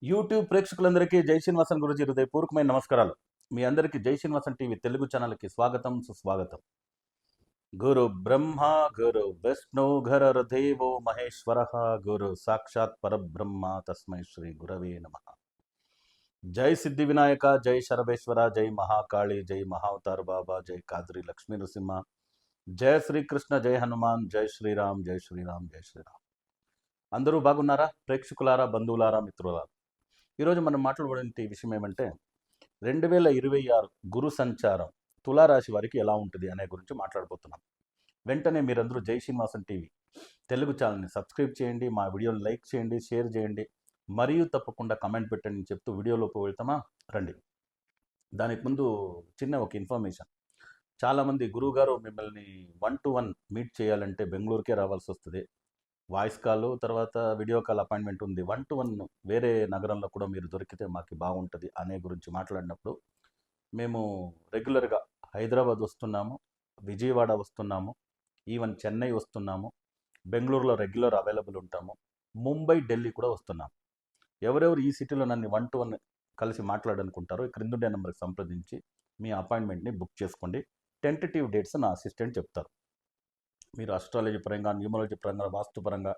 YouTube ప్రేక్షకులందరికీ జై శ్రీనివాసన్ గురించి హృదయపూర్వకమైన నమస్కారాలు. మీ అందరికీ జై శ్రీనివాసన్ టీవీ తెలుగు ఛానల్కి స్వాగతం, సుస్వాగతం. గురు బ్రహ్మ గురు విష్ణు గురుర్దేవో మహేశ్వర గురు సాక్షాత్ పరబ్రహ్మ తస్మై శ్రీ గురవే నమ. జై సిద్ధి వినాయక, జై శరభేశ్వర, జై మహాకాళి, జై మహావతార్ బాబా, జై కాద్రి లక్ష్మీ నృసింహ, జై శ్రీకృష్ణ, జై హనుమాన్, జై శ్రీరామ్, జై శ్రీరామ్, జై శ్రీరామ్. అందరూ బాగున్నారా? ప్రేక్షకులారా, బంధువులారా, మిత్రులారా, ఈరోజు మనం మాట్లాడబడే విషయం ఏమంటే 2026 గురు సంచారం తులారాశి వారికి ఎలా ఉంటుంది అనే గురించి మాట్లాడబోతున్నాం. వెంటనే మీరందరూ జై శ్రీనివాసన్ టీవీ తెలుగు ఛానల్ని సబ్స్క్రైబ్ చేయండి, మా వీడియోని లైక్ చేయండి, షేర్ చేయండి, మరియు తప్పకుండా కమెంట్ పెట్టండి అని చెప్తూ వీడియోలోకి వెళ్తామా రండి. దానికి ముందు చిన్న ఒక ఇన్ఫర్మేషన్. చాలామంది గురువుగారు మిమ్మల్ని 1-to-1 మీట్ చేయాలంటే బెంగళూరుకే రావాల్సి వస్తుంది. వాయిస్ కాల్ తర్వాత వీడియో కాల్ అపాయింట్మెంట్ ఉంది. 1-to-1 వేరే నగరంలో కూడా మీరు దొరికితే మాకు బాగుంటుంది అనే గురించి మాట్లాడినప్పుడు మేము రెగ్యులర్గా హైదరాబాద్ వస్తున్నాము, విజయవాడ వస్తున్నాము, ఈవెన్ చెన్నై వస్తున్నాము, బెంగళూరులో రెగ్యులర్ అవైలబుల్ ఉంటాము, ముంబై, ఢిల్లీ కూడా వస్తున్నాము. ఎవరెవరు ఈ సిటీలో నన్ను 1-to-1 కలిసి మాట్లాడాలనుకుంటారో ఈ క్రిందుండే నెంబర్కి సంప్రదించి మీ అపాయింట్మెంట్ని బుక్ చేసుకోండి. టెంటేటివ్ డేట్స్ నా అసిస్టెంట్ చెప్తారు. మీరు అస్ట్రాలజీ పరంగా, న్యూమరాలజీ పరంగా, వాస్తు పరంగా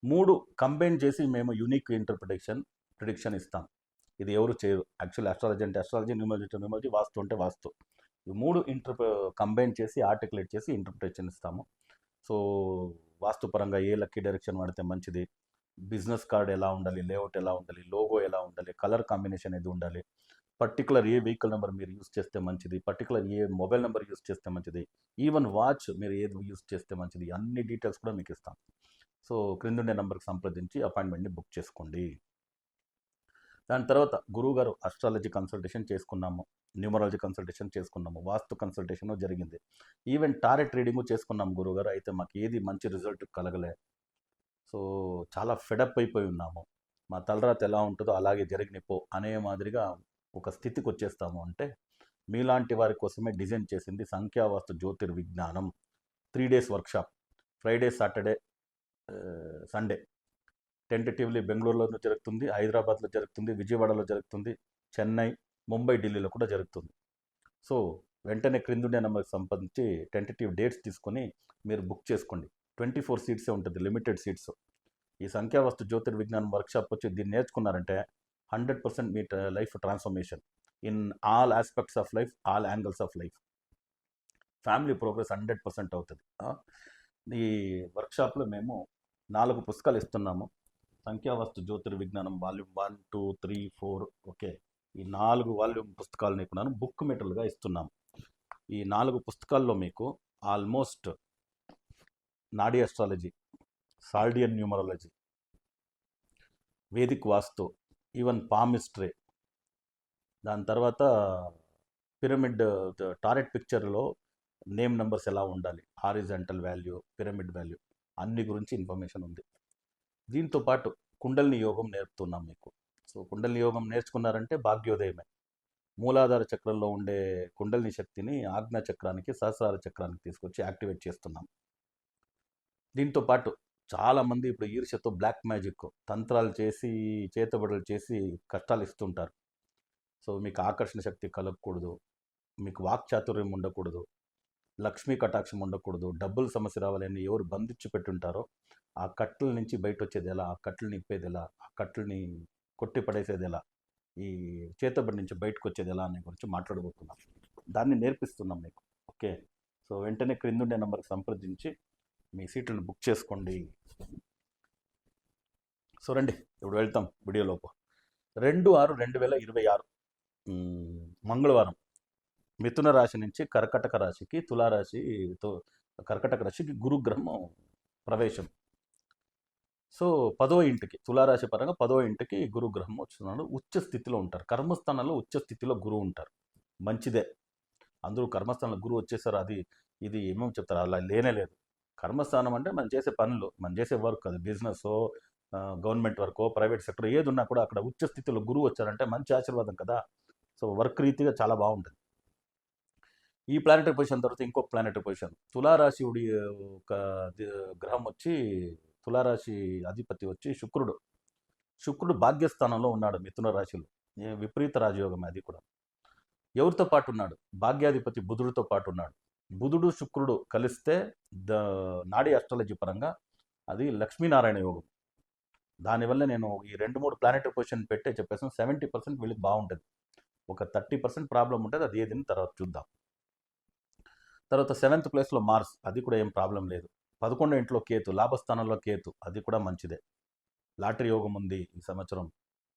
3 కంబైన్ చేసి మేము యూనిక్ ప్రిడిక్షన్ ఇస్తాం. ఇది ఎవరు చేయరు. యాక్చువల్లీ అస్ట్రాలజీ అంటే అస్ట్రాలజీ, న్యూమరాలజీ అంటే న్యూమరాలజీ, వాస్తు అంటే వాస్తు. ఈ 3 కంబైన్ చేసి ఆర్టికులేట్ చేసి ఇంటర్ప్రిటేషన్ ఇస్తాము. సో వాస్తు పరంగా ఏ లక్కీ డైరెక్షన్ వాడితే మంచిది, బిజినెస్ కార్డ్ ఎలా ఉండాలి, లేఅవుట్ ఎలా ఉండాలి, లోగో ఎలా ఉండాలి, కలర్ కాంబినేషన్ ఏది ఉండాలి, పర్టికులర్ ఏ వెహికల్ నెంబర్ మీరు యూస్ చేస్తే మంచిది, పర్టికులర్ ఏ మొబైల్ నెంబర్ యూస్ చేస్తే మంచిది, ఈవెన్ వాచ్ మీరు ఏది యూస్ చేస్తే మంచిది, అన్ని డీటెయిల్స్ కూడా మీకు ఇస్తాం. సో క్రిందుండే నెంబర్కి సంప్రదించి అపాయింట్మెంట్ని బుక్ చేసుకోండి. దాని తర్వాత గురువుగారు అస్ట్రాలజీ కన్సల్టేషన్ చేసుకున్నాము, న్యూమరాలజీ కన్సల్టేషన్ చేసుకున్నాము, వాస్తు కన్సల్టేషన్ జరిగింది, ఈవెన్ టారెట్ రీడింగ్ చేసుకున్నాము గురువుగారు. అయితే మాకు ఏది మంచి రిజల్ట్ కలగలే. సో చాలా ఫెడప్ అయిపోయి ఉన్నాము. మా తలరాత ఎలా ఉంటుందో అలాగే జరిగినిపో అనే మాదిరిగా ఒక స్థితికి వచ్చేస్తాము. అంటే మీలాంటి వారి కోసమే డిజైన్ చేసింది సంఖ్యావాస్తు జ్యోతిర్విజ్ఞానం 3 days workshop. Friday, Saturday, Sunday. Tentatively బెంగళూరులో జరుగుతుంది, హైదరాబాద్లో జరుగుతుంది, విజయవాడలో జరుగుతుంది, చెన్నై, ముంబై, ఢిల్లీలో కూడా జరుగుతుంది. సో వెంటనే క్రిందుండే నెంబర్కి సంబంధించి టెంటేటివ్ డేట్స్ తీసుకొని మీరు బుక్ చేసుకోండి. 24 సీట్సే ఉంటుంది, లిమిటెడ్ సీట్స్. ఈ సంఖ్యావస్తు జ్యోతిర్విజ్ఞానం వర్క్షాప్ వచ్చి దీన్ని నేర్చుకున్నారంటే 100% మీ life transformation in all aspects of life, all angles of life. Family progress 100% అవుతుంది. ఈ వర్క్షాప్లో మేము 4 పుస్తకాలు ఇస్తున్నాము. సంఖ్యావస్తు జ్యోతిర్విజ్ఞానం వాల్యూమ్ 1, 2, 3, 4. ఓకే, ఈ 4 వాల్యూమ్ పుస్తకాలు నీకు బుక్ మెటీరియల్గా ఇస్తున్నాము. ఈ 4 పుస్తకాల్లో మీకు ఆల్మోస్ట్ నాడీ అస్ట్రాలజీ, సాల్డియన్ న్యూమరాలజీ, వేదిక్ వాస్తు, ఈవెన్ పామిస్ట్రీ, దాని తర్వాత పిరమిడ్ టారెట్ పిక్చర్లో నేమ్ నెంబర్స్ ఎలా ఉండాలి, హారిజాంటల్ వాల్యూ, పిరమిడ్ వాల్యూ, అన్ని గురించి ఇన్ఫర్మేషన్ ఉంది. దీంతో పాటు కుండలిని యోగం నేర్పుతున్నాం మీకు. సో కుండలిని యోగం నేర్చుకున్నారంటే భాగ్యోదయమే. మూలాధార చక్రంలో ఉండే కుండలిని శక్తిని ఆజ్ఞా చక్రానికి, సహస్రార చక్రానికి తీసుకొచ్చి యాక్టివేట్ చేస్తున్నాం. దీంతో పాటు చాలామంది ఇప్పుడు ఈర్ష్యతో బ్లాక్ మ్యాజిక్ తంత్రాలు చేసి, చేతబడులు చేసి కష్టాలు ఇస్తుంటారు. సో మీకు ఆకర్షణ శక్తి కలగకూడదు, మీకు వాక్చాతుర్యం ఉండకూడదు, లక్ష్మీ కటాక్షం ఉండకూడదు, డబ్బుల సమస్య రావాలని ఎవరు బంధించి పెట్టుంటారో ఆ కట్టల నుంచి బయట వచ్చేది ఎలా, ఆ కట్టలు నిప్పేది ఎలా, ఆ కట్టలని కొట్టి పడేసేది ఎలా, ఈ చేతబడి నుంచి బయటకు వచ్చేది ఎలా అనే గురించి మాట్లాడబోతున్నాం. దాన్ని నేర్పిస్తున్నాం మీకు. ఓకే, సో వెంటనే క్రిందుండే నెంబర్కి సంప్రదించి మీ సీట్లను బుక్ చేసుకోండి. సో రండి ఇప్పుడు వెళ్తాం వీడియోలోపు. 2/6/2026 మంగళవారం మిథున రాశి నుంచి కర్కటక రాశికి, కర్కటక రాశికి గురుగ్రహం ప్రవేశం. సో 10వ ఇంటికి, తులారాశి పరంగా 10వ ఇంటికి గురుగ్రహం వస్తున్నాడు. ఉచ్చ స్థితిలో ఉంటారు. కర్మస్థానంలో ఉచ్చ స్థితిలో గురువు ఉంటారు. మంచిదే. అందరూ కర్మస్థానంలో గురువు వచ్చేసారు, అది ఇది ఏమేమి చెప్తారు, అలా లేనే లేదు. కర్మస్థానం అంటే మనం చేసే పనులు, మనం చేసే వర్క్, అది business, government work, private sector ఏది ఉన్నా కూడా అక్కడ ఉచ్చ స్థితిలో గురువు వచ్చారంటే మంచి ఆశీర్వాదం కదా. సో వర్క్ రీతిగా చాలా బాగుంటుంది. ఈ ప్లానెటరీ పొజిషన్ తర్వాత ఇంకొక ప్లానెటరీ పొజిషన్, తులారాశివుడి ఒక గ్రహం వచ్చి, తులారాశి అధిపతి వచ్చి శుక్రుడు. శుక్రుడు భాగ్యస్థానంలో ఉన్నాడు మిథున రాశిలో. విపరీత రాజయోగం అది కూడా. ఎవరితో పాటు ఉన్నాడు? భాగ్యాధిపతి బుధుడితో పాటు ఉన్నాడు. బుధుడు శుక్రుడు కలిస్తే ద నాడీ అస్ట్రాలజీ పరంగా అది లక్ష్మీనారాయణ యోగం. దానివల్ల నేను ఈ 2-3 ప్లానెటరీ పొజిషన్ పెట్టే చెప్పేసాను. 70% వీళ్ళకి బాగుంటుంది. ఒక 30% ప్రాబ్లం ఉంటుంది. అది ఏదని తర్వాత చూద్దాం. తర్వాత 7th ప్లేస్లో మార్స్, అది కూడా ఏం ప్రాబ్లం లేదు. 11వ ఇంట్లో కేతు, లాభస్థానంలో కేతు, అది కూడా మంచిదే. లాటరీ యోగం ఉంది ఈ సంవత్సరం.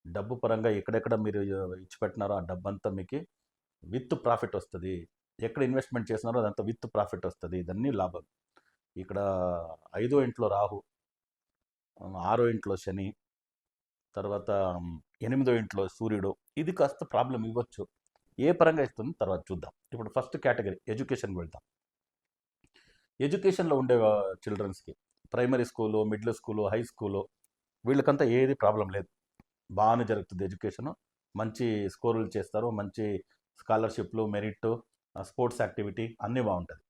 డబ్బు పరంగా ఎక్కడెక్కడ మీరు ఇచ్చిపెట్టినారో ఆ డబ్బంతా మీకు విత్ ప్రాఫిట్ వస్తుంది. ఎక్కడ ఇన్వెస్ట్మెంట్ చేసినారో అదంతా విత్ ప్రాఫిట్ వస్తుంది. ఇదన్నీ లాభం. ఇక్కడ 5వ ఇంట్లో రాహు, 6వ ఇంట్లో శని, తర్వాత 8వ ఇంట్లో సూర్యుడు. ఇది కాస్త ప్రాబ్లం ఇవ్వచ్చు. ఏ పరంగా ఇస్తుంది తర్వాత చూద్దాం. ఇప్పుడు ఫస్ట్ కేటగిరీ ఎడ్యుకేషన్కి వెళ్తాం. ఎడ్యుకేషన్లో ఉండే చిల్డ్రన్స్కి primary school, middle school, high school, వీళ్ళకంతా ఏది ప్రాబ్లం లేదు. బాగానే జరుగుతుంది ఎడ్యుకేషను. మంచి స్కోర్లు చేస్తారు. మంచి స్కాలర్షిప్లు, మెరిట్, స్పోర్ట్స్ యాక్టివిటీ అన్నీ బాగుంటుంది.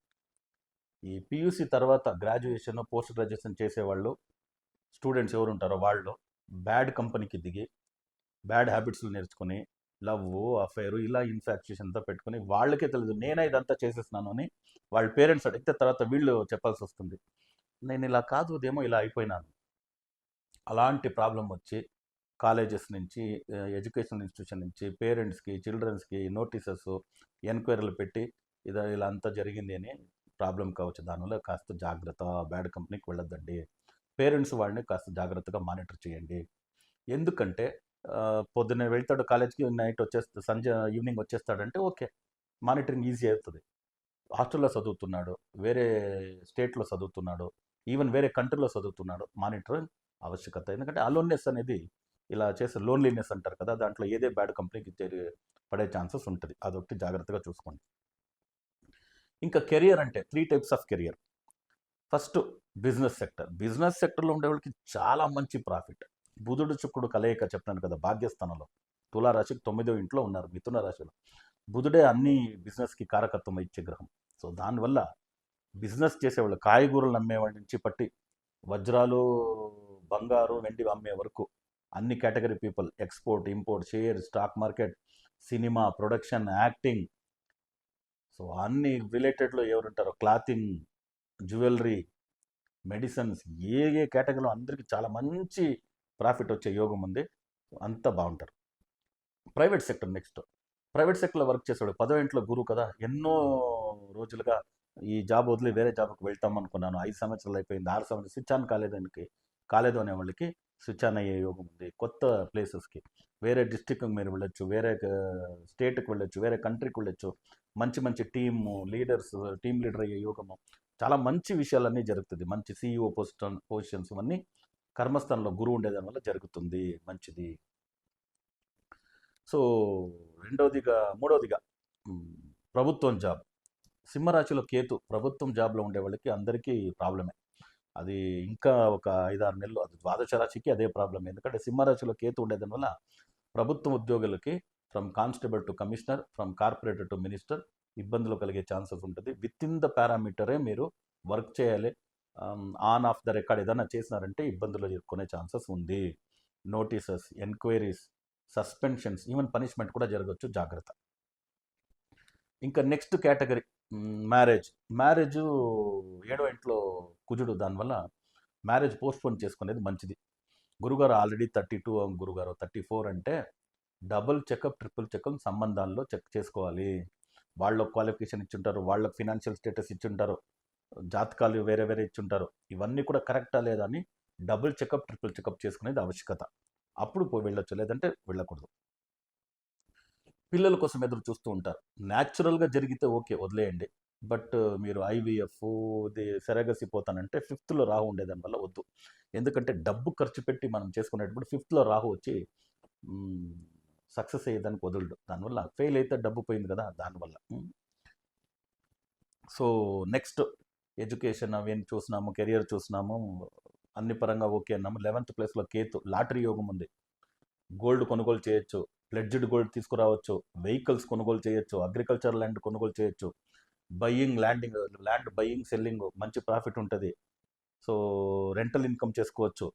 ఈ పియూసీ తర్వాత గ్రాడ్యుయేషన్, పోస్ట్ గ్రాడ్యుయేషన్ చేసేవాళ్ళు స్టూడెంట్స్ ఎవరు ఉంటారో వాళ్ళు బ్యాడ్ కంపెనీకి దిగి బ్యాడ్ హ్యాబిట్స్లు నేర్చుకుని లవ్, అఫైరు ఇలా ఇన్ఫాక్చుయేషన్తో పెట్టుకుని వాళ్ళకే తెలియదు నేనే ఇదంతా చేసేస్తున్నాను అని వాళ్ళ పేరెంట్స్ అడిగితే తర్వాత వీళ్ళు చెప్పాల్సి వస్తుంది, నేను ఇలా కాదు, అదేమో ఇలా అయిపోయినాను. అలాంటి ప్రాబ్లం వచ్చి కాలేజెస్ నుంచి, ఎడ్యుకేషనల్ ఇన్స్టిట్యూషన్ నుంచి పేరెంట్స్కి, చిల్డ్రన్స్కి నోటీసెస్, ఎంక్వైరీలు పెట్టి ఇలా అంతా జరిగింది అని ప్రాబ్లం కావచ్చు. దానివల్ల కాస్త జాగ్రత్త, బ్యాడ్ కంపెనీకి వెళ్ళొద్దండి. పేరెంట్స్ వాళ్ళని కాస్త జాగ్రత్తగా మానిటర్ చేయండి. ఎందుకంటే పొద్దున్నే వెళ్తాడు కాలేజ్కి, నైట్ ఈవినింగ్ వచ్చేస్తాడంటే ఓకే, మానిటరింగ్ ఈజీ అవుతుంది. హాస్టల్లో చదువుతున్నాడు, వేరే స్టేట్లో చదువుతున్నాడు, ఈవెన్ వేరే కంట్రీలో చదువుతున్నాడు, మానిటరింగ్ ఆవశ్యకత. ఎందుకంటే అలోన్నెస్ అనేది ఇలా చేసే లోన్లీనెస్ అంటారు కదా, దాంట్లో ఏదే బ్యాడ్ కంపెనీకి పడే ఛాన్సెస్ ఉంటుంది. అదొకటి జాగ్రత్తగా చూసుకోండి. ఇంకా కెరియర్ అంటే 3 types of career. First business sector. Business సెక్టర్లో ఉండే వాళ్ళకి చాలా మంచి ప్రాఫిట్. బుధుడు శుక్రుడు కలయిక చెప్పినాను కదా, భాగ్యస్థానంలో. తులారాశికి 9వ ఇంట్లో ఉన్నారు మిథున రాశిలో. బుధుడే అన్ని బిజినెస్కి కారకత్వం ఇచ్చే గ్రహం. సో దానివల్ల బిజినెస్ చేసేవాళ్ళు, కాయగూరలు అమ్మేవాళ్ళ నుంచి పట్టి వజ్రాలు, బంగారు, వెండి అమ్మే వరకు అన్ని category people, export, import, share, stock market, cinema, production, acting, so అన్ని రిలేటెడ్లో ఎవరుంటారో, క్లాతింగ్, జ్యువెలరీ, మెడిసిన్స్, ఏ కేటగిరీలో అందరికీ చాలా మంచి ప్రాఫిట్ వచ్చే యోగం ఉంది. అంతా బాగుంటారు. Private sector next. ప్రైవేట్ సెక్టర్లో వర్క్ చేసేవాడు 10వ ఇంట్లో గురువు కదా, ఎన్నో రోజులుగా ఈ జాబ్ వదిలి వేరే జాబ్కి వెళ్తాం అనుకున్నాను, 5 సంవత్సరాలు అయిపోయింది, 6 సంవత్సరాలు స్విచ్ ఆన్ కాలేదు అనే వాళ్ళకి స్విచ్ ఆన్ అయ్యే యోగం ఉంది. కొత్త ప్లేసెస్కి, వేరే డిస్టిక్కి మీరు వెళ్ళొచ్చు, వేరే స్టేట్కి వెళ్ళొచ్చు, వేరే కంట్రీకి వెళ్ళొచ్చు. మంచి మంచి టీమ్ లీడర్ అయ్యే యోగము, చాలా మంచి విషయాలన్నీ జరుగుతుంది. మంచి CEO పొజిషన్స్ ఇవన్నీ కర్మస్థానంలో గురువు ఉండేదాని వల్ల జరుగుతుంది, మంచిది. సో మూడవదిగా ప్రభుత్వం జాబ్. సింహరాశిలో కేతు ప్రభుత్వం జాబ్లో ఉండే వాళ్ళకి అందరికీ ప్రాబ్లమే. అది ఇంకా ఒక 5-6 నెలలు, అది ద్వాదశ రాశికి అదే ప్రాబ్లం. ఎందుకంటే సింహరాశిలో కేతు ఉండేదాని వల్ల ప్రభుత్వ ఉద్యోగులకి from constable to commissioner, from corporator to minister ఇబ్బందులు కలిగే ఛాన్సెస్ ఉంటుంది. విత్ ఇన్ ద పారామీటరే మీరు వర్క్ చేయాలి. ఆన్ ఆఫ్ ద రికార్డ్ ఏదైనా చేసినారంటే ఇబ్బందులు ఎదుర్కొనే ఛాన్సెస్ ఉంది. Notices, enquiries, suspensions, even punishment కూడా జరగవచ్చు, జాగ్రత్త. ఇంకా నెక్స్ట్ కేటగిరీ మ్యారేజ్. 7వ ఇంట్లో కుజుడు, దానివల్ల మ్యారేజ్ పోస్ట్పోన్ చేసుకునేది మంచిది. గురుగారు ఆల్రెడీ 32, గురుగారు 34 అంటే డబుల్ చెకప్, ట్రిపుల్ చెకప్ సంబంధాల్లో చెక్ చేసుకోవాలి. వాళ్ళ క్వాలిఫికేషన్ ఇచ్చుంటారు, వాళ్ళ ఫినాన్షియల్ స్టేటస్ ఇచ్చుంటారు, జాతకాలు వేరే వేరే ఇచ్చుంటారు. ఇవన్నీ కూడా కరెక్టా లేదా అని డబుల్ చెకప్, ట్రిపుల్ చెకప్ చేసుకునేది ఆవశ్యకత. అప్పుడు వెళ్ళొచ్చు, లేదంటే వెళ్ళకూడదు. పిల్లల కోసం ఎదురు చూస్తూ ఉంటారు. న్యాచురల్గా జరిగితే ఓకే, వదిలేయండి. బట్ మీరు IVF, సెరగసి పోతానంటే 5th రాహు ఉండేదాని వల్ల వద్దు. ఎందుకంటే డబ్బు ఖర్చు పెట్టి మనం చేసుకునేటప్పుడు 5th రాహు వచ్చి సక్సెస్ అయ్యేదానికి వదలడు. దానివల్ల ఫెయిల్ అయితే డబ్బు పోయింది కదా, దానివల్ల. సో నెక్స్ట్ ఎడ్యుకేషన్ అవన్నీ చూసినాము, కెరియర్ చూసినాము, అన్ని పరంగా ఓకే అన్నాము. 11th ప్లేస్లో కేతు, లాటరీ యోగం ఉంది. గోల్డ్ కొనుగోలు చేయొచ్చు, ప్లెడ్జ్డ్ గోల్డ్ తీసుకురావచ్చు, వెహికల్స్ కొనుగోలు చేయొచ్చు, అగ్రికల్చర్ ల్యాండ్ కొనుగోలు చేయొచ్చు, ల్యాండ్ బయ్యింగ్, సెల్లింగ్ మంచి ప్రాఫిట్ ఉంటుంది. సో రెంటల్ ఇన్కమ్ చేసుకోవచ్చు.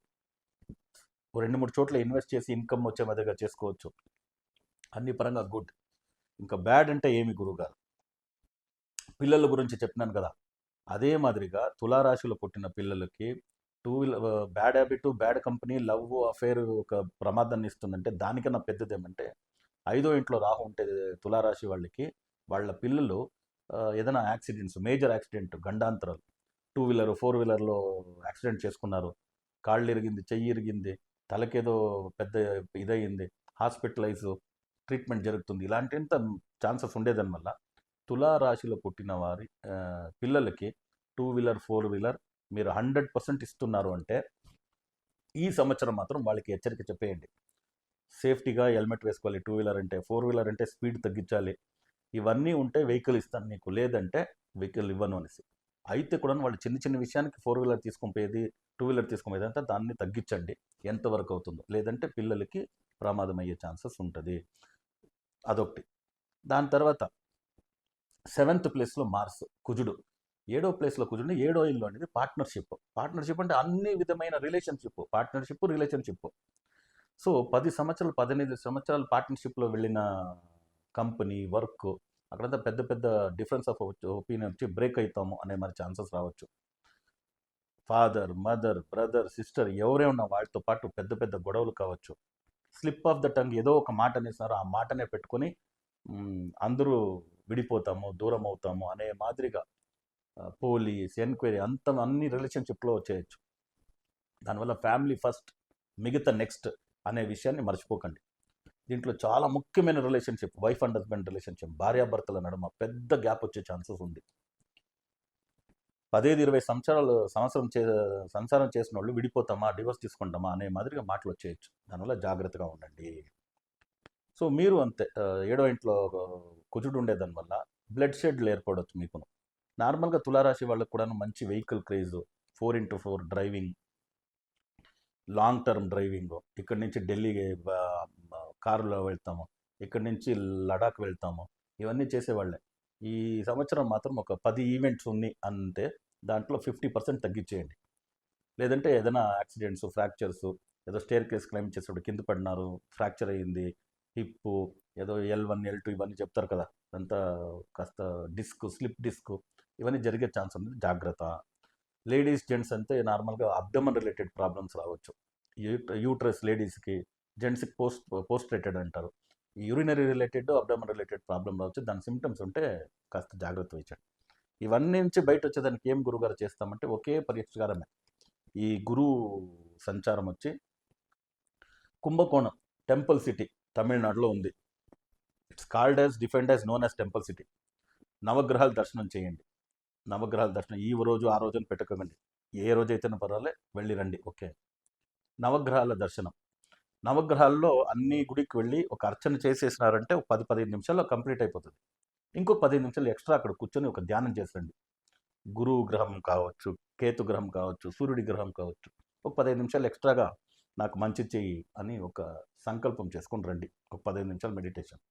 ఓ 2-3 చోట్ల ఇన్వెస్ట్ చేసి ఇన్కమ్ వచ్చే మాదిరిగా చేసుకోవచ్చు. అన్ని పరంగా గుడ్. ఇంకా బ్యాడ్ అంటే ఏమి గురువుగారు? పిల్లల గురించి చెప్పినాను కదా! అదే మాదిరిగా తులారాశిలో పుట్టిన పిల్లలకి bad habit, bad company, love affair ఒక ప్రమాదాన్ని ఇస్తుందంటే దానికన్నా పెద్దదేమంటే 5వ ఇంట్లో రాహు ఉంటే తులారాశి వాళ్ళకి వాళ్ళ పిల్లలు ఏదైనా యాక్సిడెంట్స్, మేజర్ యాక్సిడెంట్, గండాంతరాలు, 2 వీలర్ 4 వీలర్లో యాక్సిడెంట్ చేసుకున్నారు, కాళ్ళు ఇరిగింది, చెయ్యి ఇరిగింది, తలకేదో పెద్ద ఇదయింది, హాస్పిటలైజ్ ట్రీట్మెంట్ జరుగుతుంది, ఇలాంటి ఛాన్సెస్ ఉండేదాని వల్ల తులారాశిలో పుట్టిన వారి పిల్లలకి 2 వీలర్ 4 వీలర్ మీరు 100% ఇస్తున్నారు అంటే ఈ సంవత్సరం మాత్రం వాళ్ళకి హెచ్చరిక చెప్పేయండి. సేఫ్టీగా హెల్మెట్ వేసుకోవాలి. 2 వీలర్ అంటే, 4 వీలర్ అంటే స్పీడ్ తగ్గించాలి. ఇవన్నీ ఉంటే వెహికల్ ఇస్తాను నీకు, లేదంటే వెహికల్ ఇవ్వను అనేసి. అయితే కూడా వాళ్ళు చిన్న చిన్న విషయానికి 4 వీలర్ తీసుకొని పోయేది, 2 వీలర్ తీసుకొని పోయేది అంటే దాన్ని తగ్గించండి ఎంతవరకు అవుతుందో, లేదంటే పిల్లలకి ప్రమాదం అయ్యే ఛాన్సెస్ ఉంటుంది. అదొకటి. దాని తర్వాత 7th ప్లేస్లో మార్స్, కుజుడు. 7వ ప్లేస్లో కుజుడు, 7వ ఇల్లు అనేది పార్ట్నర్షిప్. పార్ట్నర్షిప్ అంటే అన్ని విధమైన రిలేషన్షిప్, పార్ట్నర్షిప్, రిలేషన్షిప్. సో 10 సంవత్సరాలు 15 సంవత్సరాలు పార్ట్నర్షిప్లో వెళ్ళిన కంపెనీ వర్క్ అక్కడంతా పెద్ద పెద్ద డిఫరెన్స్ ఆఫ్ ఒపీనియన్ వచ్చి బ్రేక్ అవుతాము అనే మరి ఛాన్సెస్ రావచ్చు. ఫాదర్, మదర్, బ్రదర్, సిస్టర్ ఎవరే ఉన్నా వాళ్ళతో పాటు పెద్ద పెద్ద గొడవలు కావచ్చు. స్లిప్ ఆఫ్ ద టంగ్ ఏదో ఒక మాట అనేసినారు, ఆ మాటనే పెట్టుకొని అందరూ విడిపోతాము, దూరం అవుతాము అనే మాదిరిగా పోలీస్ ఎంక్వైరీ అన్ని రిలేషన్షిప్లో వచ్చేయచ్చు. దానివల్ల ఫ్యామిలీ ఫస్ట్, మిగతా నెక్స్ట్ అనే విషయాన్ని మర్చిపోకండి. దీంట్లో చాలా ముఖ్యమైన relationship wife and husband relationship, భార్యాభర్తల నడుమ పెద్ద గ్యాప్ వచ్చే ఛాన్సెస్ ఉంది. 15-20 సంవత్సరాలు సంసారం చేసిన వాళ్ళు విడిపోతామా, డివోర్స్ తీసుకుంటామా అనే మాదిరిగా మాటలు వచ్చేయచ్చు. దానివల్ల జాగ్రత్తగా ఉండండి. సో మీరు అంతే, 7వ ఇంట్లో కుజుడు ఉండేదానివల్ల బ్లడ్ షెడ్లు ఏర్పడవచ్చు మీకు. నార్మల్గా తులారాశి వాళ్ళకు కూడా మంచి vehicle craze, 4x4 driving, long term driving, ఇక్కడి నుంచి ఢిల్లీ కారులో వెళ్తాము, ఇక్కడి నుంచి లడాక్ వెళ్తాము, ఇవన్నీ చేసేవాళ్ళే. ఈ సంవత్సరం మాత్రం ఒక 10 ఈవెంట్స్ ఉన్నాయి అంటే దాంట్లో 50% తగ్గించేయండి. లేదంటే ఏదైనా యాక్సిడెంట్స్, ఫ్రాక్చర్స్, ఏదో స్టేర్ కేస్ క్లైమ్ చేసేప్పుడు కింద పడినారు, ఫ్రాక్చర్ అయ్యింది, హిప్పు, ఏదో L1 L2 ఇవన్నీ చెప్తారు కదా, అంతా కాస్త డిస్క్, స్లిప్ డిస్క్, ఇవన్నీ జరిగే ఛాన్స్ ఉంది, జాగ్రత్త. లేడీస్, జెంట్స్ అంటే నార్మల్గా అబ్డమన్ రిలేటెడ్ ప్రాబ్లమ్స్ రావచ్చు. యూట్రస్ లేడీస్కి, జెంట్స్కి పోస్ట్రేటెడ్ అంటారు. Urinary related, abdomen related problem రావచ్చు. దాని సిమ్టమ్స్ ఉంటే కాస్త జాగ్రత్త వహించండి. ఇవన్నీ నుంచి బయట వచ్చేదానికి ఏం గురుగారు చేస్తామంటే ఒకే పరిష్కారమే. ఈ గురువు సంచారం వచ్చి కుంభకోణం టెంపుల్ సిటీ తమిళనాడులో ఉంది. It's called as defined as known as temple city. నవగ్రహాల దర్శనం చేయండి. నవగ్రహాల దర్శనం ఈ రోజు ఆ రోజుని పెట్టుకోకండి, ఏ రోజైతేనే పర్వాలే వెళ్ళి రండి. ఓకే. నవగ్రహాల దర్శనం, నవగ్రహాల్లో అన్ని గుడికి వెళ్ళి ఒక అర్చన చేసేసినారంటే ఒక 10-15 నిమిషాల్లో కంప్లీట్ అయిపోతుంది. ఇంకో 15 నిమిషాలు ఎక్స్ట్రా అక్కడ కూర్చొని ఒక ధ్యానం చేసండి. గురువు గ్రహం కావచ్చు, కేతు గ్రహం కావచ్చు, సూర్యుడి గ్రహం కావచ్చు, ఒక 15 నిమిషాలు ఎక్స్ట్రాగా నాకు మంచి చెయ్యి అని ఒక సంకల్పం చేసుకొని రండి. ఒక 15 నిమిషాలు మెడిటేషన్.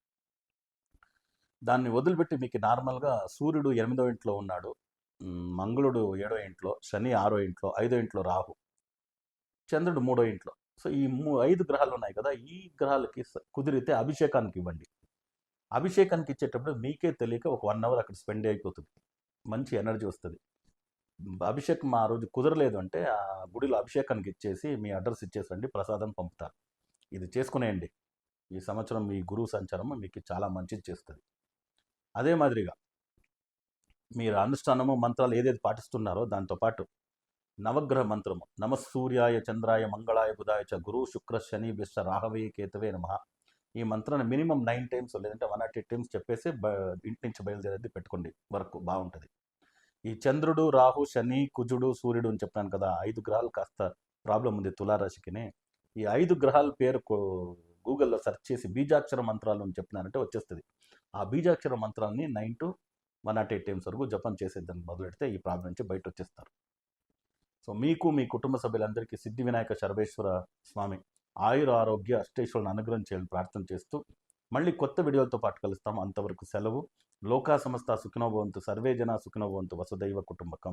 దాన్ని వదిలిపెట్టి మీకు నార్మల్గా సూర్యుడు 8వ ఇంట్లో ఉన్నాడు, మంగళుడు 7వ ఇంట్లో, శని 6వ ఇంట్లో, 5వ ఇంట్లో రాహు, చంద్రుడు 3వ ఇంట్లో. సో ఈ 5 గ్రహాలు ఉన్నాయి కదా, ఈ గ్రహాలకి కుదిరితే అభిషేకానికి ఇవ్వండి. అభిషేకానికి ఇచ్చేటప్పుడు మీకే తెలియక ఒక 1 అవర్ అక్కడ స్పెండ్ అయిపోతుంది, మంచి ఎనర్జీ వస్తుంది. అభిషేకం ఆ రోజు కుదరలేదు అంటే ఆ గుడిలో అభిషేకానికి ఇచ్చేసి మీ అడ్రస్ ఇచ్చేసండి, ప్రసాదం పంపుతారు. ఇది చేసుకునేయండి. ఈ సంవత్సరం మీ గురువు సంచారం మీకు చాలా మంచిది చేస్తుంది. అదే మాదిరిగా మీరు అనుష్ఠానము, మంత్రాలు ఏదైతే పాటిస్తున్నారో దాంతోపాటు నవగ్రహ మంత్రము నమస్సూర్యాయ చంద్రాయ మంగళాయ బుధాయ చ గురు శుక్ర శని బిశ్వ రాహవే కేతవే నమః. ఈ మంత్రాన్ని మినిమం 9 టైమ్స్ లేదంటే 108 టైమ్స్ చెప్పేసి ఇంటి నుంచి బయలుదేరేది పెట్టుకోండి, వరకు బాగుంటుంది. ఈ చంద్రుడు, రాహు, శని, కుజుడు, సూర్యుడు అని చెప్పాను కదా, 5 గ్రహాలు కాస్త ప్రాబ్లం ఉంది తులారాశికిని. ఈ 5 గ్రహాల పేరు గూగుల్లో సెర్చ్ చేసి బీజాక్షర మంత్రాలు అని చెప్పినారంటే వచ్చేస్తుంది. ఆ బీజాక్షర మంత్రాన్ని 9 to 108 టైమ్స్ వరకు జపం చేసేదాన్ని మొదలెడితే ఈ ప్రాబ్లం నుంచి బయట వచ్చేస్తారు. సో మీకు, మీ కుటుంబ సభ్యులందరికీ సిద్ధి వినాయక శర్వేశ్వర స్వామి ఆయుర ఆరోగ్య అష్టైశ్వరులను అనుగ్రహం చేయాలని ప్రార్థన చేస్తూ మళ్ళీ కొత్త వీడియోలతో పాటు కలుస్తాము. అంతవరకు సెలవు. లోకా సమస్త సుఖినో భవంతు, సర్వే జన సుఖినో భవంతు, వసుదైవ కుటుంబకం.